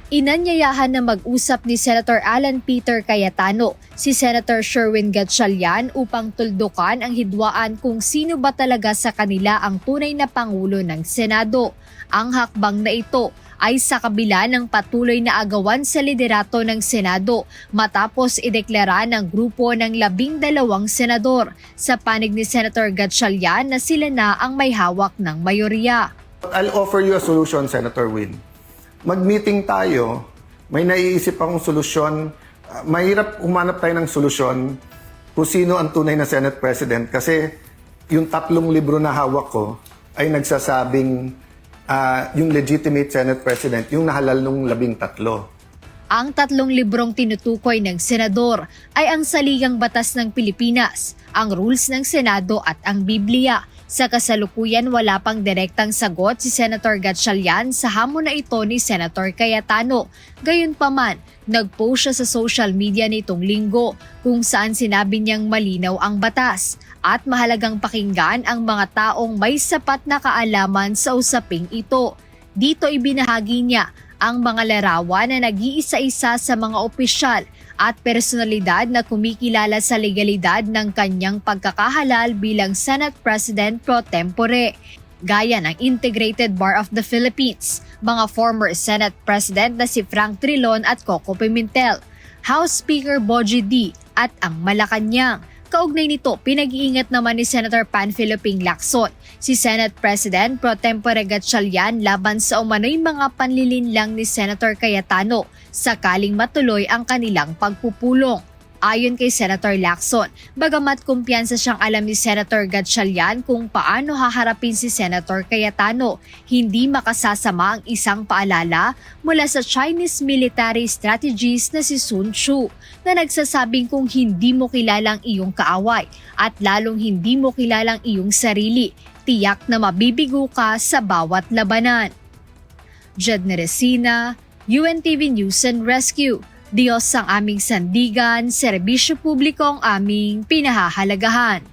Inanyayahan na mag-usap ni Senator Alan Peter Cayetano si Senator Sherwin Gatchalian upang tuldukan ang hidwaan kung sino ba talaga sa kanila ang tunay na Pangulo ng Senado. Ang hakbang na ito ay sa kabila ng patuloy na agawan sa liderato ng Senado matapos ideklara ng grupo ng 12 senador sa panig ni Senator Gatchalian na sila na ang may hawak ng mayorya. I'll offer you a solution, Senator Win. Mag-meeting tayo, may naiisip akong solusyon. Mahirap humanap tayo ng solusyon kung sino ang tunay na Senate President kasi yung 3 libro na hawak ko ay nagsasabing yung legitimate Senate President, yung nahalal nung 13. Ang 3 librong tinutukoy ng senador ay ang Saligang Batas ng Pilipinas, ang Rules ng Senado at ang Biblia. Sa kasalukuyan wala pang direktang sagot si Senator Gatchalian sa hamon na ito ni Senator Cayetano. Gayunpaman, nag-post siya sa social media nitong linggo kung saan sinabi niyang malinaw ang batas at mahalagang pakinggan ang mga taong may sapat na kaalaman sa usaping ito. Dito ibinahagi niya ang mga larawan na nag-iisa-isa sa mga opisyal at personalidad na kumikilala sa legalidad ng kanyang pagkakahalal bilang Senate President pro tempore, gaya ng Integrated Bar of the Philippines, mga former Senate President na si Frank Trilon at Coco Pimentel, House Speaker Bogie D at ang Malacanang. Kaugnay nito, pinag-iingat naman ni Senator Panfilo Ping Lacson, si Senate President pro tempore Gatchalian laban sa umano'y mga panlilinlang ni Senator Cayetano sakaling matuloy ang kanilang pagpupulong. Ayon kay Senator Lacson, bagamat kumpiyansa siyang alam ni Senator Gatchalian kung paano haharapin si Senator Cayetano, hindi makasasama ang isang paalala mula sa Chinese military strategist na si Sun Tzu na nagsasabing kung hindi mo kilalang iyong kaaway at lalong hindi mo kilalang iyong sarili, tiyak na mabibigo ka sa bawat labanan. Jed Neresina, UNTV News and Rescue. Diyos ang aming sandigan, serbisyo publiko ang aming pinahahalagahan.